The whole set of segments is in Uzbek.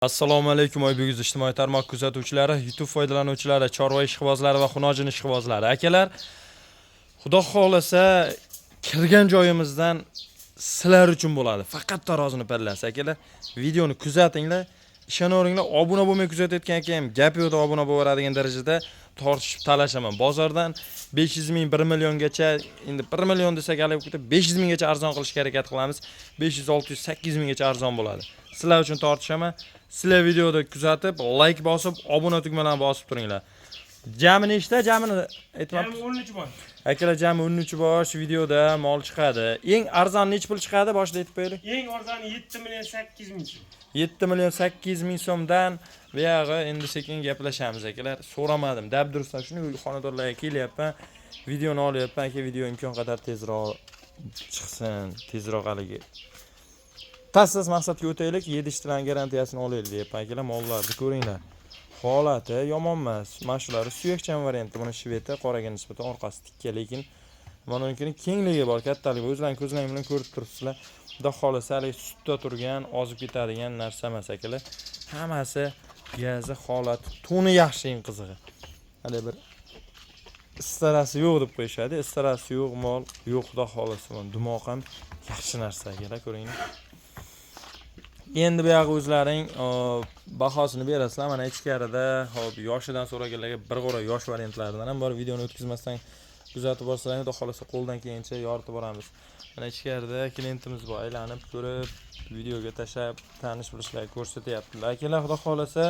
Assalomu alaykum Oybek ijtimoiy tarmoq kuzatuvchilari, YouTube foydalanuvchilari, chorva ishqibozlari va xunojin ishqibozlari. Akalar, Xudo xolasa kirgan joyimizdan sizlar uchun bo'ladi. Faqat tarozini pallasi. Akalar, videoni kuzatinglar. Ishonaveringlar, obuna bo'lmay kuzatayotgan akam gap yo'qda obuna bo'laveradigan darajada tortishib talashaman. Bozordan 500 ming 1 milliongacha, endi 1 million desak alib ketib 500 minggacha arzon qilishga harakat qilamiz. 500, 600, 800 minggacha arzon bo'ladi. Sizlar uchun tortishaman. Sizlar videoda kuzatib, like bosib, obuna tugmalarini bosib turinglar. Jami nechta? Jamini aytmoqchi. Jami 13 bosh. Akalar, jami 13 bosh videoda mol chiqadi. Eng arzon nech pul chiqadi? Boshida aytib qo'yaylik. Eng arzoni 7 million 800 ming so'm. 7 million 800 ming so'mdan bu yog'i endi sekin gaplashamiz akalar. So'ramadim. Dabdursan shuni xonadonlarga kelyapman. Videoni olyapman aka, video imkon qadar tezroq chiqsin, tezroq haligi. Tassiz maqsadga o'taylik, 7 ishtilan garantiyasini olaylik deyapman akalar. Mollarni ko'ringlar. Holati yomon emas. Mashlari suyakchan varianti. Buni shveti qoraga nisbatan orqasi tikka, lekin mana unikini kengligi bor, kattaligi. O'zlaring ko'zlaring bilan ko'rib turibsizlar. Xudo xolasa hali sutda turgan, ozib ketadigan narsa emas akalar. Hammasi gazi, holati, toni yaxshi, eng qizig'i. Hali bir istarasi yo'q deb qo'yishadi. Istarasi yo'q mol, yo'q xudo xolasa. Dumoq ham yaxshi narsa akalar, ko'ringlar. Endi bu yoq o'zlaring bahosini berasizlar. Mana ichkarida, hop, yoshidan so'raganlarga bir qo'ra yosh variantlaridan ham bor. Videoni o'tkazmasdan kuzatib borsalaring, xudo xolasa qo'ldan kelgancha yoritib boramiz. Mana ichkarida klientimiz bor, aylanib ko'rib, videoga tashab, tanish bilishlarni ko'rsatyaptilar. Akalar, xudo xolasa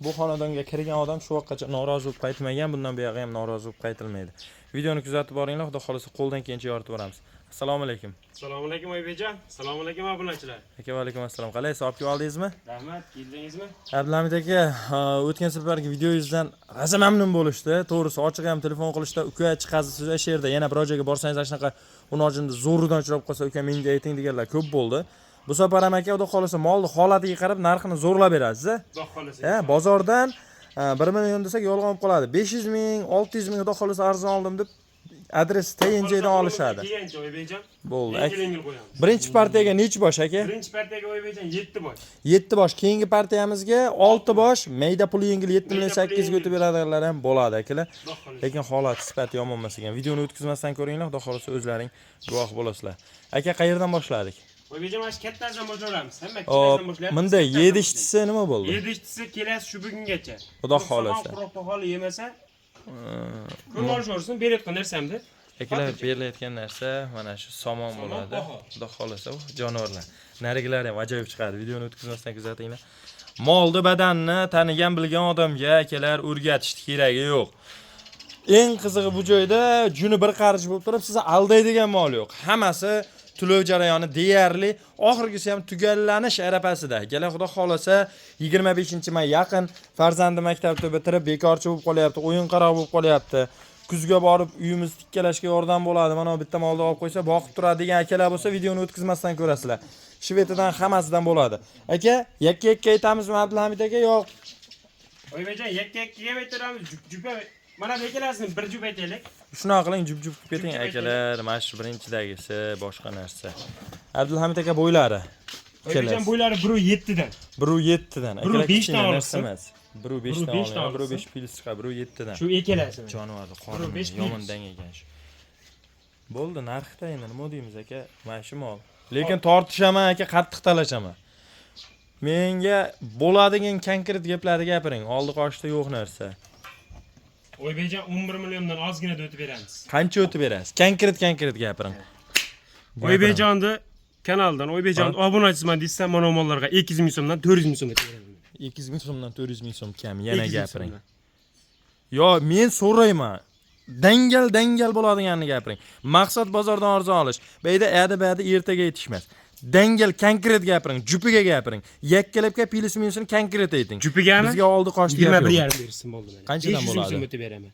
bu xonadonga kirgan odam shu vaqtgacha norozi bo'lib qaytmagan, bundan bu yoqqa ham norozi bo'lib qaytilmaydi. Videoni kuzatib boringlar, xudo xolasa qo'ldan kelgancha yoritib boramiz. Assalomu alaykum. Assalomu alaykum Oybekjon. Assalomu alaykum obunachilar. Aka, va alaykum assalom. Qalaysiz? Olib oldingizmi? Rahmat, keldingizmi? Abdulhamid aka, o'tgan safargi videoyingizdan rosa mamnun bo'lishdi. To'g'risi, ochiq ham telefon qilishda, uka chiqasiz o'sha yerda, yana bir joyga borsangiz, shunaqa unojinda zo'ridan uchrab qolsa, uka menga ayting deganlar ko'p bo'ldi. Bu safar ham aka, xudo xolasa molni holatiga qarab narxini zo'rlab berasiz. Xudo xolasa. Bozordan 1 million desak yolg'on bo'lib qoladi. 500 ming, 600 ming xudo xolasa arzon oldim deb adres tayin joydan olishadi. Bo'ldi. Birinchi partiyaga necha bosh aka? Birinchi partiyaga Oybekjon 7 bosh. 7 bosh. Keyingi partiyamizga 6 bosh, mayda pul yengil 7 million 800 ga o'tib beradiganlar ham bo'ladi akalar. Lekin holat sifati yomon emas ekan. Videoni o'tkazmasdan ko'ringlar, xudo xolasa o'zlaring guvoh bo'lasizlar. Aka, qayerdan boshladik? Oybekjon, mana shu kattadan boshlaymiz. Hamma kattadan boshlayapmiz. Bunda 7 ishtisi nima bo'ldi? 7 ishtisi kelasi shu bugungacha. Xudo xolasa. Quruq holi yemasa, kun olishorsin, berayotgan narsamda. Akalar, berilayotgan narsa mana shu somon bo'ladi. Xudo xolasa, jonivorlar. Narigilar ham ajoyib chiqadi. Videoni o'tkazmasdan kuzatinglar. Molni, badanni tanigan bilgan odamga akalar o'rgatish keragi yo'q. Eng qizig'i bu joyda juni bir qarich bo'lib turib, sizni aldaydigan mol yo'q. Hammasi to'lov jarayoni deyarli oxirgisi ham tugallanish arafasida. Akalar, xudo xolasa 25-may yaqin farzandi maktabni bitirib bekorchi bo'lib qolyapti, o'yin-qaroq bo'lib qolyapti. Kuzga borib uyimizni tikkalashga yordam bo'ladi. Mana bitta molni olib qo'ysa, boqib turadi degan akalar bo'lsa, videoni o'tkazmasdan ko'rasizlar. Shvetidan hammasidan bo'ladi. Aka, yakka-yakka aytamizmi Abdulhamid aka, yo'q? Oybekjon, yakka-yakkaga aytamiz, jup-jupa. Mana bu ikkalasini bir jup aytaylik. Shunaqa qiling, jup-jup qilib keting akalar. Mana shu birinchidagisi boshqa narsa. Abdulhamid aka bo'ylari. Oybekjon, bo'ylari 1.7 dan. 1.7 dan. Akalar, 5 dan olsin. 1.5 dan olgan, 1.5 pils chiqadi, 1.7 dan. Shu ikkalasi. Jonivorni qorni yomondan ekan shu. Bo'ldi, narxda endi nima deymiz aka? Mana shu mol. Lekin tortishaman aka, qattiq talashaman. Menga bo'ladigan konkret gaplarni gapiring. Oldi qoshda yo'q narsa. Oybekjon, 11 milliondan ozgina o'tib beramiz. Qancha o'tib berasiz? Konkret gapiring. Oybekjonni kanaldan, Oybekjon obunachisiman deysan, mana mollarga 200 ming so'mdan 400 ming so'mga beraman. 200 ming so'mdan 400 ming so'm kam, yana gapiring. Yo, men so'rayman. Dangal bo'ladiganini gapiring. Maqsad bozordan arzon olish. Beyda ada-bada ertaga yetishmas. Dangal konkret gapiring, jupiga gapiring. Yakkalabga pilis minsini konkret ayting. Jupigami? Bizga oldi qochdi. 21.5 bersin bo'ldi mana. Qanchadan bo'ladi? 500 ming o'tib beraman.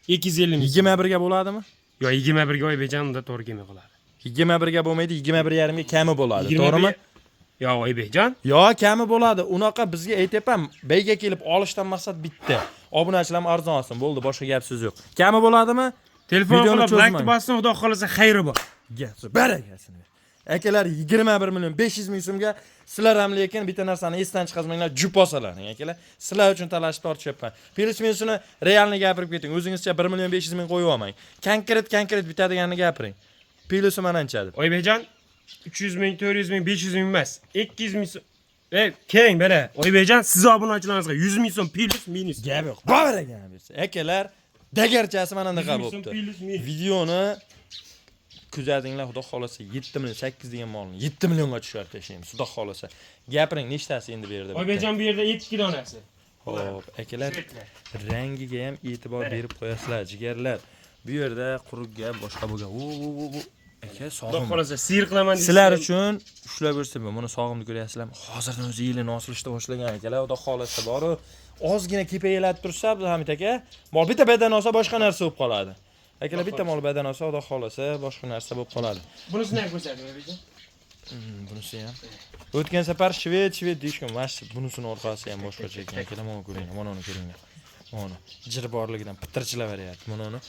250 ming. 21 ga bo'ladimi? Yo, 21 ga Oybekjonda to'g'ri kelmay qoladi. 21 ga bo'lmaydi, 21.5 ga kami bo'ladi, to'g'rimi? Yo, Oybekjon. Yo, kami bo'ladi. Unaqa bizga aytayapman, beyga kelib olishdan maqsad bitta. Obunachilar arzon olsin, bo'ldi, boshqa gap so'z yo'q. Kami bo'ladimi? Telefon qilib like bossin, xudo xolasa xayri bor. Gapsi, baragasini. Akalar 21 million 500 ming so'mga sizlar ham lekin bitta narsani esdan chiqarmanglar, jup olsalaring akalar. Sizlar uchun talashib tortishyapman. Plus minusini realni gapirib keting. O'zingizcha 1 million 500 ming qo'yib olmang. Konkret bitadiganini gapiring. Plusi manancha deb. Oybekjon 300 ming, 400 ming, 500 ming emas. 200 ming so'm. Keling bera. Oybekjon siz obunachilaringizga 100 ming so'm plus minus. Gap yo'q. Bavaragan bersa. Akalar dagarchasi mana bunaqa bo'pti. Videoni kuzatinglar, xudo xolasa 7 million 8 degan molni 7 millionga tushirib tashlaymiz, xudo xolasa. Gapiring, nechtasi endi bu yerda? Oybekjon bu yerda 2 donasi. Xo'p, akalar, rangiga ham e'tibor berib qo'yasizlar, jigarlar. Bu yerda quruq gap boshqa bo'lgan. Aka, Xudo sog'im. xolasa sir qilaman deysiz. Sizlar uchun ushlab ko'rsam, buni sog'imni ko'ryapsizlarmi? Hozirdan o'zi yilini osilishda boshlagan akalar, xudo xolasa bor-u. Ozgina kepayalatib tursa, biz Hamid aka, mol bitta badan olsa boshqa narsa bo'lib qoladi. Akalar bitta mol badan olsa, xudo xolasa boshqa narsa bo'lib qoladi. Bunisini ham ko'rsating, Oybekjon. Bunisi ham. O'tgan safar shved deyishgan, mana shu bunisini orqasi ham boshqacha ekan. Akalar mana ko'ringlar, mana uni ko'ringlar. Mana jir borligidan pitirchilaveryapti. Mana uni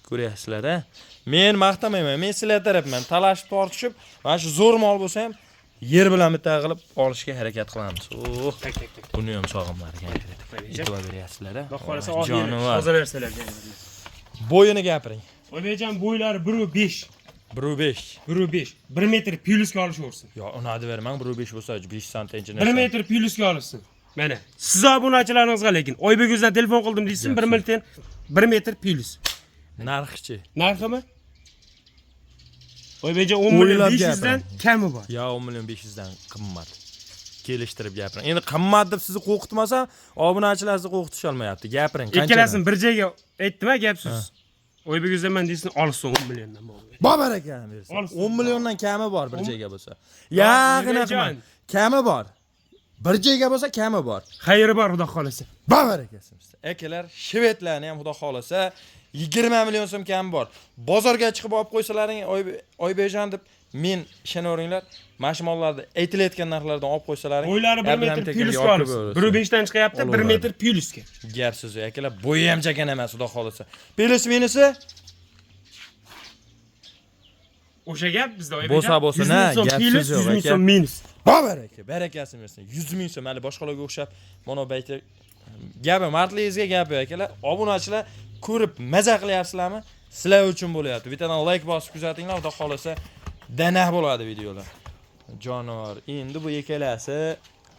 ko'ryapsizlar-a? Men maqtamayman, men sizlar tarafman talashib tortishib, mana shu zo'r mol bo'lsa ham yer bilan bitta qilib olishga harakat qilamiz. Tak. Buni ham sog'imlarga e'tibor beryapsizlar-a? Xudo xolasa toza narsalarga. Bo'yini gapiring. Oybekjon bo'ylari 1.5. 1.5. 1.5. 1 metr plyusga olishaversin. Yo, uni bermang, 1.5 bo'lsa 5 santimcha 1 metr plyusga olsin. Mana. Siz obunachilaringizga lekin Oybekjon telefon qildim deysiz, 1 metr plyus. Narxchi. Narximi? Oybekjon 10 million 500 dan kami bor. Yo, 10 million 500 dan qimmat. Kelishtirib gapiring. Endi qimmat deb sizni qo'rqitmasam, obunachilarni qo'rqitisha olmayapti. Gapiring, qancha? Ikkalasini bir joyga aytdim-a, gapsiz. Oybekjon men deysiz, olsin 10 milliondan bor. Bobar ekan bersa. 10 milliondan kami bor bir joyga bo'lsa. Yaqina qilman. Kami bor. Bir joyga bo'lsa kami bor. Xayri bor, xudo xolasa. Bobar ekasiz. Akalar, shvedlarni ham xudo xolasa 20 million so'm kami bor. Bozorga chiqib olib qo'ysalaring, Oybekjon deb men ishonaveringlar, mashmollarni aytilayotgan narxlardan olib qo'ysalaring, bo'ylari 1 metr plyusga olsin. 1.5 dan chiqyapti, 1 metr plyusga. Gap so'zi akalar, bo'yi ham chakan emas, xudo xolasa. Plus minusi o'sha gap bizda Oybekjon. Bo'lsa, na, gap so'zi yo'q, 100 ming so'm minus. Bobar aka, barakasi bersin. 100 ming so'm, hali boshqalarga o'xshab, mana bu aytib gapi mardligingizga gap yo'q akalar. Obunachilar ko'rib maza qilyapsizlarmi? Sizlar uchun bo'lyapti. Bittadan like bosib kuzatinglar, xudo xolasa danah bo'ladi videolar. Jonivor. Endi bu ikkalasi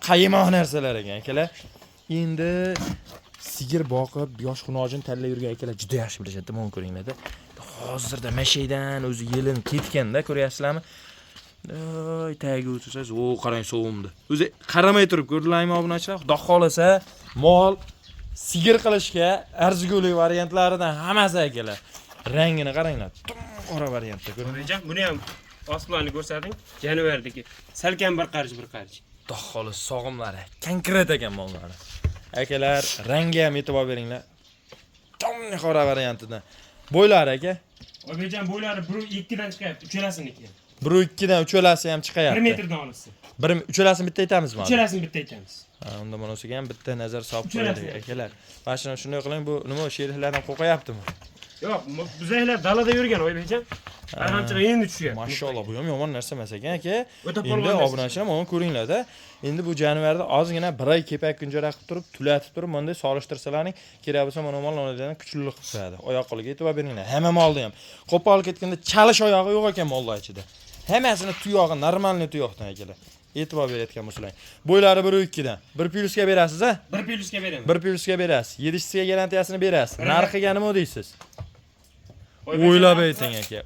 qaymoq narsalar ekan akalar. Endi sigir boqib, yosh xunojin tanlab yurgan akalar juda yaxshi bilishadi, mana ko'ringlar-da. Hozirda mashaydan o'zi yelin ketganda ko'ryapsizlarmi? Tagiga o'tsangiz, qarang sovumdi. O'zi qaramay turib ko'rdilarmi obunachilar? Xudo xolasa mol sigir qilishga arzigulik variantlaridan hammasi akalar. Rangini qaranglar. Qora variantda ko'ringlar. Buni ham osmonni ko'rsating. Januardagi salkam bir qarich. Xudo xolasa sog'imlari, konkret ekan mollari. Akalar, rangiga ham e'tibor beringlar. Tomni qora variantidan. Bo'ylari aka? Oybekjon bo'ylari 1.2 dan chiqyapti, uchalasini. 1.2 dan uchalasi ham chiqyapti. 1 metrdan olsin. Uchalasini bitta aytamizmi? Uchalasini bitta aytamiz. Unda bunisiga ham bitta nazar solib qo'yaylik akalar. Mashina shunday qiling, bu nima sheriklardan qo'rqyaptimi? Yo'q, bizlar dalada yurgan Oybekjon. Arhamchilar endi tushyapti. Mashallah, bu ham yomon narsa emas ekan aka. Endi obunachilar mana ko'ringlar-da. Endi bu januarda ozgina bir oy kepak kunjara qilib turib, tulatib turib, bunday solishtirsalaring, kerak bo'lsa mana mollardan kuchlilik qiladi. Oyoq qo'liga e'tibor beringlar. Hamma molda ham. Qo'polib ketganda chalish oyog'i yo'q ekan mollar ichida. Hammasini tuyog'i normalniy tuyoqdan akalar. E'tibor berayotgan bo'lsalaring. Bo'ylari 1.2 dan. 1 plyusga berasiz-a? 1 plyusga beraman. 1 plyusga berasiz. 7chisiga garantiyasini berasiz. Narxiga nima deysiz? O'ylab ayting aka.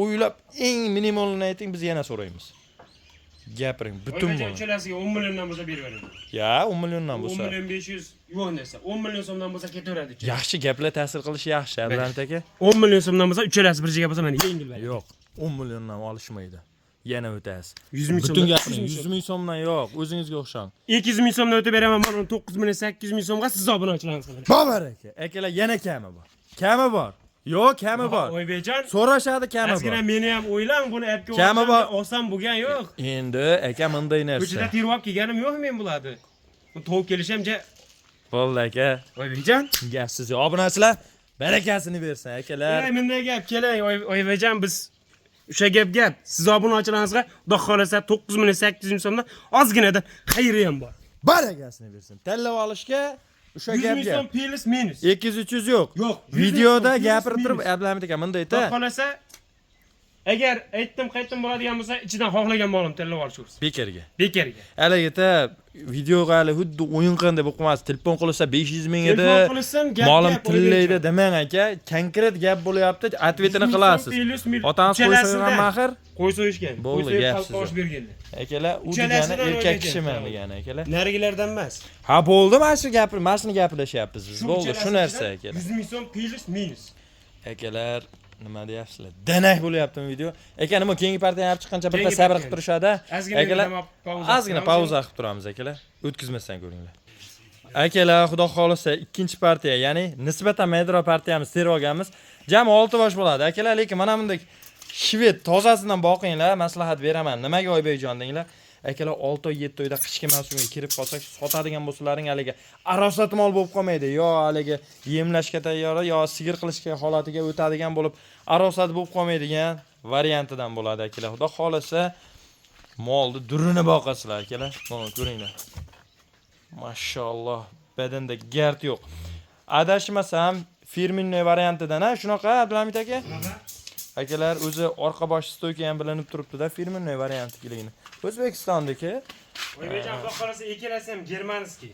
O'ylab eng minimalini ayting, biz yana so'raymiz. Gapiring, butun bo'ladi. Uchalasiga 10 milliondan bo'lsa berib beraman. Ya, 10 milliondan bo'lsa. 10 million 500 yo'q desa, 10 million so'mdan bo'lsa ketaveradi. Yaxshi gaplar ta'sir qilishi yaxshi, Abduhamid aka. 10 million so'mdan bo'lsa, uchalasi bir joyga bo'lsa, mana yengil beraman. Yo'q, 10 milliondan olishmaydi. Yana o'tasiz. 100 ming so'mdan. Butun gapiring, 100 ming so'mdan yo'q, o'zingizga o'xshang. 200 ming so'mdan o'tib beraman, mana 9 million 800 ming so'mga siz obunachilaringiz qiladi. Bobar aka, akalar yana kami bor. Kami bor. Yo'q, kami bor. Oybekjon, so'rashadi kami bor. Azgina meni ham o'ylang, buni appga kami bor. Oson bo'lgan yo'q. Endi aka bunday narsa. Ko'chada terib olib kelganim yo'q men bo'ladi. Bu to'v kelishimcha bo'ldi aka. Oybekjon, gapsiz. Obunachilar barakasini bersin akalar. Bunday gap keling, Oybekjon biz O'sha gap. Siz obunachilaringizga xudo xolasa 9 million 800 ming so'mdan ozginadan xayri ham bor. Baragasini bersin. Tanlab olishga o'sha 100 gap ming gap. so'm plus minus. 200-300 yo'q. Yo'q, 100 ming Videoda so'm, gapirib minus. turib, Abdulhamid aka bunday Xudo ayta. xolasa agar qaytdim bo'ladigan bo'lsa, ichidan xohlagan molim tanlab olishursiz. Bekerga. Bekerga. Haligi videoga hali xuddi o'yin qilganda bo'lib qolmas. Telefon qilsa 500 ming edi. Telefon qilsam gap. Molim tillaydi demang aka. Konkret gap bo'lyapti, atvetini qilasiz. Otangiz qo'y so'ygan maxir. Qo'y so'yishgan. Bo'ldi, gapsiz. Qo'sh berganlar. Akalar, u degani Uchalasidan erkak o'ynagan. kishiman degani akalar. Narigilardan emas. Ha bo'ldi, mana shu gaplashyapmiz biz. Bo'ldi, shu narsa akalar. 100 ming so'm plus minus. Akalar, nima deyapsizlar? Danak bo'lyaptimi video? Aka nima keyingi partiya olib chiqqancha bitta Keyingi sabr partiya. qilib turishadi. Akalar, ozgina pauza qilib turamiz akalar. O'tkazmasdan ko'ringlar. Akalar, xudo xolisa ikkinchi partiya, ya'ni nisbatan Medro partiyamiz terib olganmiz. Jami 6 bosh bo'ladi. Akalar, lekin mana bunday shved tozasidan boqinglar, maslahat beraman. Nimaga Oybekjon denglar? Akalar 6 oy 7 oyda qishki mavsumga kirib qolsak, sotadigan bo'lsalaring haliga arosat mol bo'lib qolmaydi. Yo haliga yemlashga tayyor, yo sigir qilishga holatiga o'tadigan bo'lib, arosat bo'lib qolmaydigan variantidan bo'ladi akalar. Xudo xolasa molni durini boqasizlar akalar. Mana ko'ringlar. Mashalloh, badanda gard yo'q. Adashmasam firminniy variantidan, shunaqa Abdulhamid aka? Akalar, o'zi orqa bosh stoyka ham bilinib turibdi-da, firminniy variantiligini. O'zbekistondagi. Oybekjon xudo xolasa ikkalasi ham germanskiy.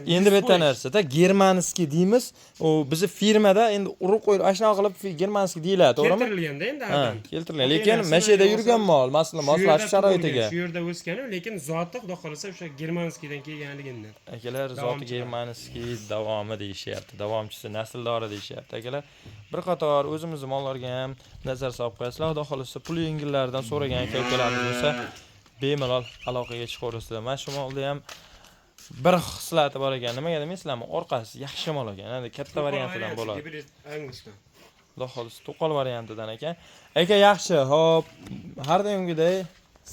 Endi bitta narsa-da, germanskiy deymiz. U bizni firmada endi urib qo'yib, ashuna qilib germanskiy deyiladi, to'g'rimi? Keltirilganda endi Ha, keltirilgan. Lekin mashada yurgan mol, masalan, moslashib sharoitiga. Shu yerda o'sgani, lekin zoti xudo xolasa o'sha germanskiydan kelganligidan. Akalar, zoti germanskiy davomi deyishyapti. Davomchisi, nasldori deyishyapti. Akalar, bir qator o'zimizning mollarga ham nazar solib qo'yasizlar. Xudo xolasa pul yengillardan so'ragan aka-ukalarimiz bo'lsa, bemalol aloqaga chiqaverasizlar. Mana shu molda ham bir xislati bor ekan. Nimaga deysizlarmi? Orqasi yaxshi mol ekan. Endi katta variantidan bo'ladi. Xudo xolasa to'qol variantidan ekan. Aka yaxshi, hop. Har doimgidek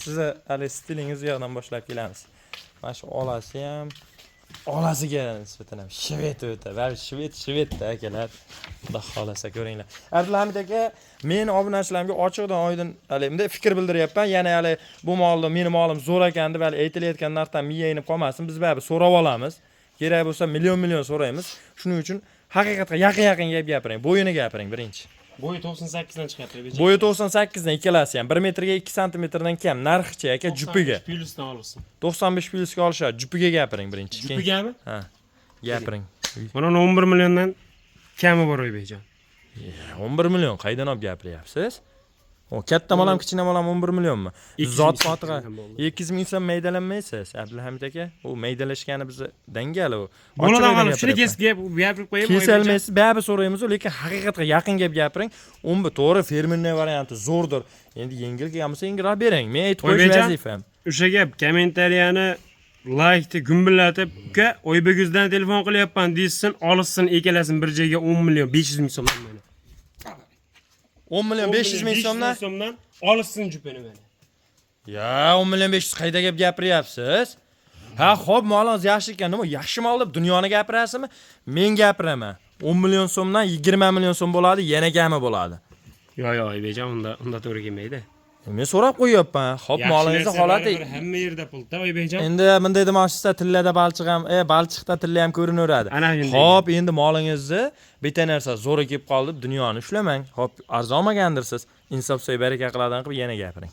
sizni hali stilingiz yoqdan boshlab kelamiz. Mana shu olasi ham olasiga nisbatan ham shved o'ta. Va shvedda akalar. Xudo xolasa ko'ringlar. Abdulhamid aka, men obunachilarimga ochiqdan oydin hali bunday fikr bildiryapman. Ya'ni hali bu molni meni molim zo'r ekan deb hali aytilayotgan narxdan miya inib qolmasin. Biz baribir so'rab olamiz. Kerak bo'lsa million so'raymiz. Shuning uchun haqiqatga yaqin gapiring. Bo'yini gapiring birinchi. Bo'yi 98 dan chiqadi. Bo'yi 98 dan ikkalasi ham 1 metrga 2 santimetrdan kam narxchi aka jupiga. Plyusdan olsin. 95 plyusga olishadi. Jupiga gapiring birinchi. Jupigami? Ha. Gapiring. Mana 11 milliondan kami bor Oybekjon. 11 million qaydan olib gapiryapsiz? O katta molam, kichkina molam 11 millionmi? Zot sotiga 200 ming so'm maydalanmaysiz, Abdulhamid aka. U maydalashgani bizni dangali u. Bo'ladi, shuni gapirib qo'yib. Kesalmaysiz, baribir so'raymiz, lekin haqiqatga yaqin gap gapiring. To'g'ri firminniy varianti zo'rdir. Endi yengil kelgan bo'lsa yengilroq bering. Men aytib qo'yish vazifam. O'sha gap kommentariyani laykni gumbillatib, "Uka, Oybekuzdan telefon qilyapman" deysin, olsin, ekalasin bir joyga 10 million 500 ming so'm. 10 million 500 ming so'mdan olsin jupini mana. Ya 10 million 500 qayda gap gapiryapsiz? Ha, xo'p, molingiz yaxshi ekan, nima yaxshi mol deb dunyoni gapirasizmi? Men gapiraman. 10 million so'mdan 20 million so'm bo'ladi, yana gami bo'ladi. Yo'q, Oybekjon, unda to'g'ri kelmaydi. Men so'rab qo'yapman. Xo'p, molingizni holati hamma yerda pulda Oybekjon. Endi bunday demoqchisiz, tillada balchiq ham, balchiqda tilla ham ko'rinaveradi. Xo'p, endi molingizni bitta narsa zo'ri kelib qoldi, dunyoni ushlamang. Xo'p, arzonmagandirsiz. Insof so'y baraka qiladigan qilib yana gapiring.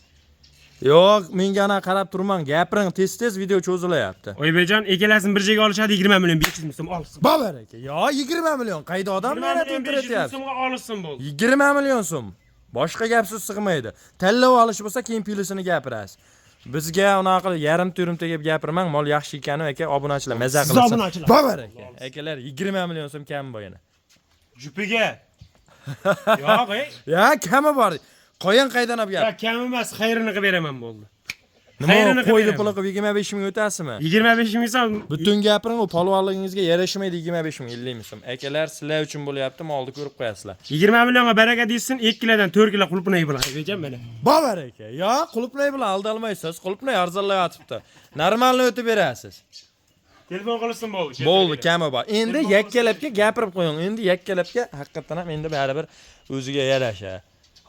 Yo'q, menga ana qarab turmang, gapiring, tez video cho'zilyapti. Oybekjon, ekalasini bir joyga olishadi, 20 million 500 ming so'm olsin. Babar aka, yo 20 million qayda odam mehnat o'tiryapti? so'mga olsin bo'ldi. 20 million so'm. Boshqa gapsiz sig'maydi. Tanlab olish bo'lsa, keyin plyusini gapirasiz. Bizga unaqa qilib yarim-turimta deb gapirmang, mol yaxshi ekani aka, obunachilar maza qilsin. Babar aka, akalar 20 million so'm kam bu yana. Jupiga. Yo'q, Ya, kami bor. Qo'yin qaydan olib gap? Ya, kam emas, xayrini qilib beraman bo'ldi. Nima qo'ydi puli qilib 25 ming o'tasizmi? 25 ming so'm. Butun gapiring, u polvonligingizga yarashmaydi 25 ming, 50 ming so'm. Akalar, sizlar uchun bo'lyapti, molni ko'rib qo'yasizlar. 20 millionga baraka deysin, 2 kilodan 4 kilo qulupnay bo'ladi, Oybekjon mana. Babar aka, yo, qulupnay bilan aldalmaysiz. Qulupnay arzonlayotibdi. Normalni o'tib berasiz. Telefon qilsin bo'ldi. Bo'ldi, kami bor. Endi yakkalabga gapirib qo'ying. Endi yakkalabga haqiqatan ham endi baribir o'ziga yarasha.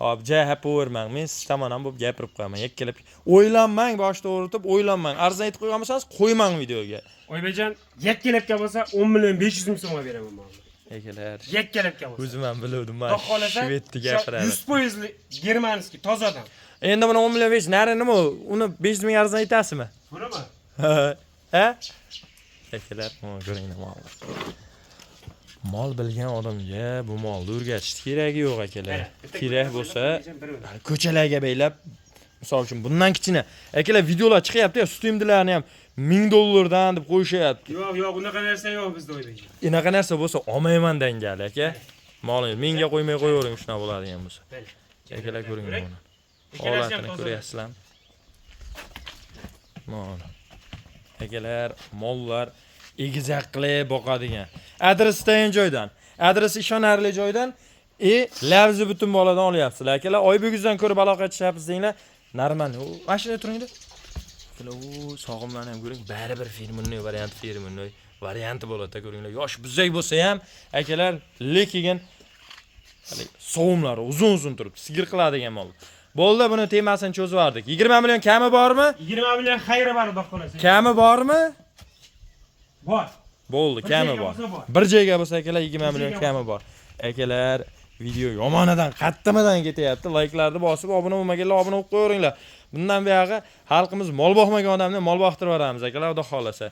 Hop, jay hapavermang. Men siz tomondan bo'lib gapirib qo'yaman. Yakkalab o'ylanmang, boshda o'rtib o'ylanmang. Arzon aytib qo'yganmisangiz, qo'ymang videoga. Oybekjon, yakkalabga bo'lsa 10 million 500 ming so'mga beraman men. Akalar, Yakkalabga bo'lsa. o'zim ham bildim, men Xohlasa, shvedni gapiradi. 100% germanskiy tozadan. Endi buni 10 million 5 nari nima? Uni 500 ming arzon aytasizmi? To'g'rimi? Ha? Akalar, mana ko'ringlar molni. Mol bilgan odamga bu molni o'rgatish keragi yo'q akalar. Kerak bo'lsa ko'chalarga beylab, misol uchun bundan kichina. Akalar videolar chiqyapti-ya, Steam'larni ham $1000 deb qo'yishyapti. Yo'q, unaqa narsa yo'q bizda Oybekjon. Unaqa narsa bo'lsa olmayman dangali aka. Molingiz menga qo'ymay qo'yavering shunaqa bo'ladigan bo'lsa. Akalar ko'ring buni. Holatini ko'ryapsizlarmi? Mana. Akalar, mollar egizak qilib boqadigan. Adres tayin joydan, adresi ishonarli joydan, lavzi butun boladan olyapsizlar. Akalar, Oybekizdan ko'rib aloqa qilishyapsiz denglar. Narman, mashina turingda. Akalar, sog'imlarni ham ko'ring, bari bir firminnoy varianti bo'ladi, ko'ringlar. Yosh buzak bo'lsa ham, akalar, lekin sovumlari uzun turibdi, sigir qiladigan mol. Bo'ldi, buni temasini cho'zib yubordik. 20 million kami bormi? 20 million xayri bor, xudo xolasa. Kami bormi? Bor. Bo'ldi, kami bor. Bir joyga bo'lsa akalar 20 million kami bor. Akalar, video yomonidan, qattimidan ketyapti. Like'larni bosib, obuna bo'lmaganlar obuna bo'lib qo'yinglar. Bundan buyog'i xalqimiz mol boqmagan odamni mol boqtirib yuboramiz akalar, xudo xolasa.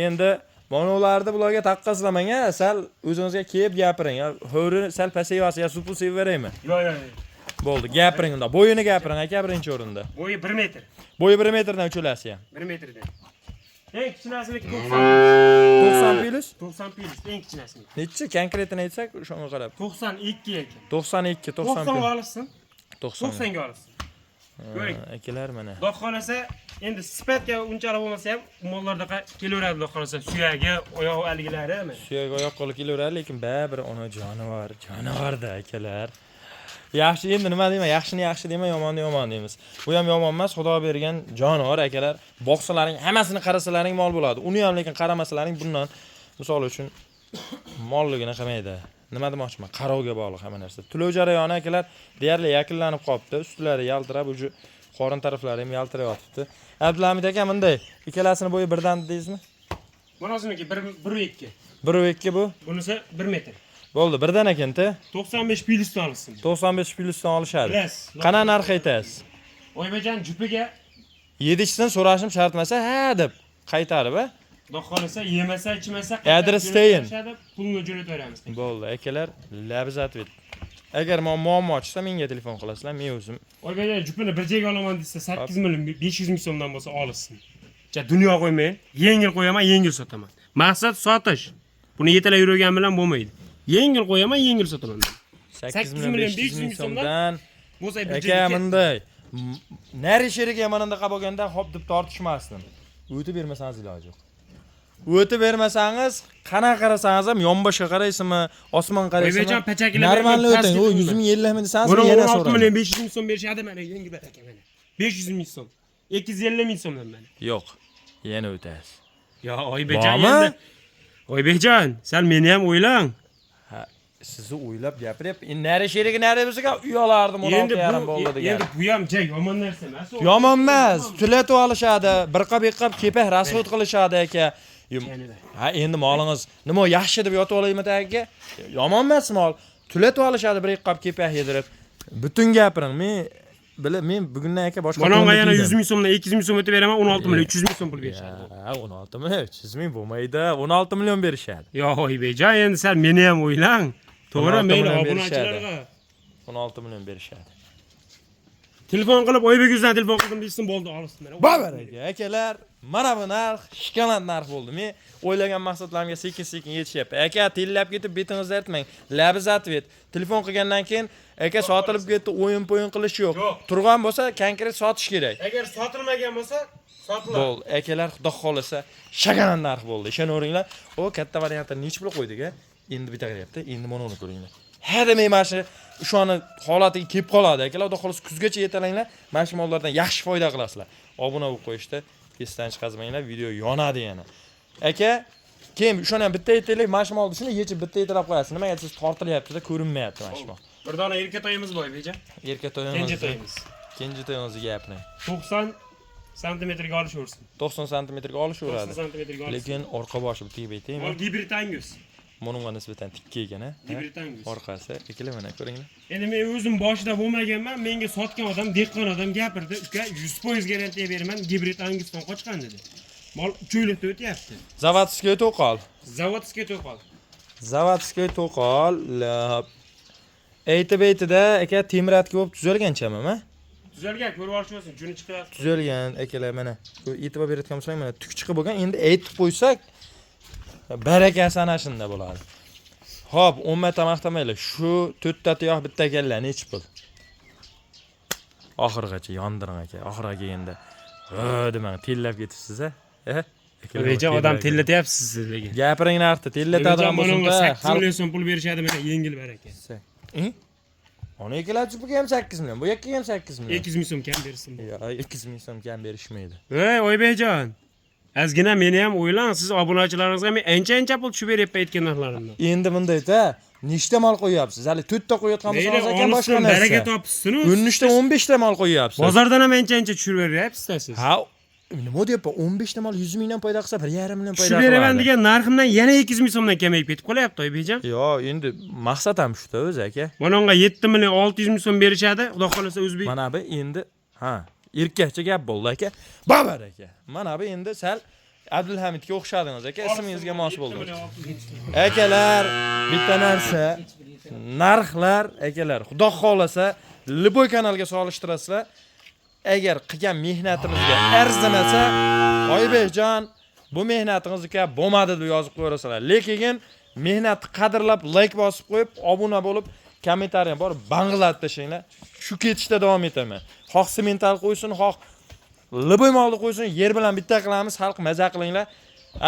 Endi monolarni bularga taqqazlamang, sal o'zingizga kelib gapiring. Ho'ri sal pasayvasi, ya supul sevib beraymi? Yo'q. Bo'ldi, gapiring unda. Bo'yini gapiring aka, birinchi o'rinda. Bo'yi 1 metr. Bo'yi 1 metrdan o'chilasi ham. 1 metrdan. Eng kichinasini 90 pilis? 90 pilis, eng kichinasini. Nechi konkretini aytsak, shunga qarab. 92 ekan. 92, 90 90. ga olsin. 90 ga olsin. Ko'ring. Akalar mana. Xudo xolasa, endi sifatga unchalik bo'lmasa ham mollarda kelaveradi, xudo xolasa. Suyagi, oyoq algilari mana. Suyagi oyoq qo'li kelaveradi, lekin baribir ona jonivorda akalar. Yaxshi, endi nima deyman? Yaxshini yaxshi deyman, yomonni yomon deymiz. Bu ham yomon emas, Xudo bergan jonivor akalar. Boqsalaring, hammasini qarasalaring mol bo'ladi. Uni ham lekin qaramasalaring bundan misol uchun molligini qilmaydi. Nima demoqchiman? Qarovga bog'liq hamma narsa. To'lov jarayoni akalar deyarli yakunlanib qolibdi. Ustlari yaltirab, uji qorin taraflari ham yaltirayotibdi. Abdulamid aka bunday ikkalasini bo'yi birdan deysizmi? Bunasiniki 1.2. 1.2 bu? Bunisi 1 metr. Bo'ldi, birdan ekan-da. 95 pilisdan olsin. 95 pilisdan olishadi. Bilas. Qana narx aytasiz? Oybekjon jupiga 7chidan so'rashim shart emas, ha deb qaytarib, a? Xudo xolasa, yemasa, ichmasa, Adres tayin. Pulni jo'natib beramiz. Bo'ldi, akalar, labzat vet. Agar muammo chiqsa menga telefon qilasizlar, men o'zim. Oybekjon jupini bir joyga olaman desa 8 million 500 ming so'mdan bo'lsa olsin. Dunyo qo'ymay, yengil qo'yaman, yengil sotaman. Maqsad sotish. Buni yetalab yurgan bilan bo'lmaydi. Yengil qo'yaman, yengil sotaman. 8 million 500 ming so'mdan bo'lsa aka bunday. Nari sherigi yamananda qolganda hop deb tortishmasdim. O'tib bermasangiz iloji yo'q. O'tib bermasangiz, qana qarasangiz ham yonboshga qaraysizmi, osmon qaraysizmi? Oybekjon pachakilar normalniy o'ting. U 100 ming 50 ming desangiz yana so'rayman. 16 million 500 ming so'm berishadi mana, yengil ber aka mana. 500 ming so'm. 250 ming so'mdan mana. Yo'q. Yana o'tasiz. Yo, Oybekjon endi. Oybekjon, sen meni ham o'ylang. Ha, sizni o'ylab gapiryapman. Endi nari sherigi nari bo'lsa, uyolardim 16,5 bo'ldi degan. Endi bu ham jay yomon narsa emas. Yomon emas. Tulatib olishadi, bir qop yiqqab kepah rasxod qilishadi aka. Ha, endi molingiz nima yaxshi deb yotib olaymi aka? Yomon emas mol. Tulatib olishadi, bir qop kepah yedirib. Butun gapiring. Men bugundan aka boshqa Bunga yana 100 ming so'mdan 200 ming so'm o'tib beraman, 16 million 300 ming so'm pul berishadi. Ha, 16 million 300 ming bo'lmaydi. 16 million berishadi. Yo, Oybekjon, endi sen meni ham o'ylang. To'g'ri, mayli obunachilarga 16 million berishadi. Telefon qilib Oybekizdan telefon qildim deysin, bo'ldi, olsinlar. Babar akalar, mana bu narx shikolat narx bo'ldi. Men o'ylagan maqsadlarimga sekin-sekin yetishyapti. Aka, tillab ketib betingizni artmang. Labzat vet. Telefon qilgandan keyin aka sotilib ketdi, o'yin-po'yin qilish yo'q. Turgan bo'lsa, konkret sotish kerak. Agar sotilmagan bo'lsa, sotiladi. Bo'ldi, akalar, xudo xolasa, shaganan narx bo'ldi. Ishonaveringlar. O katta variantni necha pul qo'ydik-a? Endi bitta qarayapti. Endi mana uni ko'ringlar. Hademay mana shu ani holatiga kelib qoladi. Akalar, xudo xolasa kuzgacha yetalanglar. Mana shu mollardan yaxshi foyda qilasizlar. Obuna bo'lib qo'yishda esdan chiqazmanglar, video yonadi yana. Aka, keyin shuni ham bitta aytaylik, mana shu molni shuni yechib bitta yetalab qo'yasiz. Nimaga siz tortilyapti-da, ko'rinmayapti mana shu mol. Bir dona erkak toyimiz bor beja. Erkak Kenja to'yimiz. toyimiz. Kenja to'yimizni gapni. 90 santimetrga olishaversin. 90 santimetrga 90 olishaveradi. santimetrga olishaversin. Lekin orqa boshi bitta Mol aytaymi? gibrid angus. Buningga nisbatan tikka ekan, ha? Gibrid angus. Orqasi, ikkala mana ko'ringlar. Endi men o'zim boshida bo'lmaganman, menga sotgan odam, dehqon odam gapirdi, "Uka, 100% garantiya beraman, gibrid angusdan qochgan" dedi. Mol 3 oylikda o'tyapti. Zavodskiy to'qol. Zavodskiy to'qol. Zavodskiy to'qol. Aytib-aytida aka temiratga bo'lib tuzalganchami, ha? Tuzalgan, ko'rib olishmasin, juni chiqyapti. Tuzalgan akalar mana. Bu e'tibor berayotgan bo'lsang mana tuk chiqib bo'lgan. Endi aytib qo'ysak barakasi ana shunda bo'ladi. Xo'p, 10 marta maqtamaylar. Shu 4 ta tuyoq bitta kalla nechi pul? Oxirgacha yondiring aka. Oxiriga kelganda demang, tellab ketibsiz a? Reja odam tellatyapsiz siz lekin. Gapiring narxni tellatadigan bo'lsa, 8 million so'm pul berishadi, mana yengil baraka. Ona ikkalasi pulga ham 8 million, bu yakka ham 8 million. 200 ming so'm kam bersin. Yo'q, 200 ming so'm kam berishmaydi. Ey, Oybekjon. Azgina meni ham o'ylang, siz obunachilaringizga men ancha pul tushib beryapman aytgan narxlarimdan. Endi bundayda nechta mol qo'yapsiz? Hali 4 ta qo'yayotgan bo'lsangiz ekan boshqa narsa. Baraka topibsiz-ku. 13 ta 15 ta mol qo'yapsiz. Bozordan ham ancha tushirib beryapsiz siz. Ha, nima deyapman? 15 ta mol 100 mingdan foyda qilsa 1,5 million foyda Tushib beraman degan narximdan yana 200 ming so'mdan kamayib ketib qolyapti, Oybekjon. Yo'q, endi maqsad ham shu-da o'zi aka. Bunga 7 million 600 ming so'm berishadi, xudo xolasa o'zbek. Mana bu endi erkakcha gap bo'ldi aka. Babar aka. Mana bu endi sal Abdulhamidga o'xshadingiz aka, ismingizga mos bo'ldi. Akalar, bitta narsa, narxlar akalar, xudo xolasa Liboy kanalga solishtirasizlar. Agar qilgan mehnatimizga arzimasa, Oybekjon, bu mehnatingizga bo'lmadi deb yozib qo'yarasizlar. Lekin mehnatni qadrlab, like bosib qo'yib, obuna bo'lib, kommentariy bor, bang'ilab tashinglar. Shu ketishda davom etaman. Xoh semental qo'ysin, xoh Liboy molni qo'ysin, yer bilan bitta qilamiz, xalq maza qilinglar.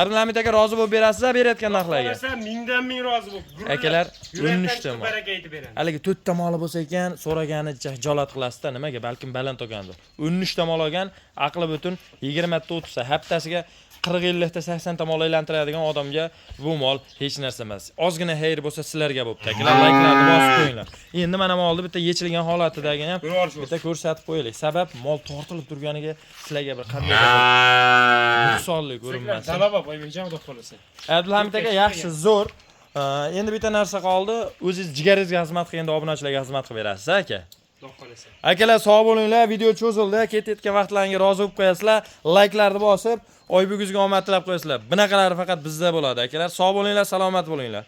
Abdulhamid aka rozi bo'lib berasizlar, berayotgan narxlarga. Xolasa mingdan ming rozi bo'l. Akalar, 13 ta mol. Baraka aytib beraman. Haligi 4 ta moli bo'lsa ekan, so'ragani jajolat qilasizda, nimaga? Balkim baland olgandir. 13 ta mol olgan, aqli butun 20 ta o'tsa, haftasiga 40-50 ta 80 ta mol aylantiradigan odamga bu mol hech narsa emas. Ozgina xayr bo'lsa sizlarga bo'pti. Akalar, like'larni bosib qo'yinglar. Endi mana molni bitta yechilgan holatidagi ham bitta ko'rsatib qo'yaylik. Sabab mol tortilib turganiga sizlarga bir qanday nuqsonli ko'rinmasin. Talaba Oybekjon, xudo xolasa. Abdulhamid aka yaxshi, zo'r. Endi bitta narsa qoldi. O'zingiz jigaringizga xizmat qilganda obunachilarga xizmat qilib berasiz, aka. Akalar, sog' bo'linglar. Video cho'zildi. Ketayotgan vaqtlaringizga rozi bo'lib qo'yasizlar. Like'larni bosib, Oybekizga omad tilab qo'yasizlar. Bunaqalari faqat bizda bo'ladi, akalar. Sog' bo'linglar, salomat bo'linglar.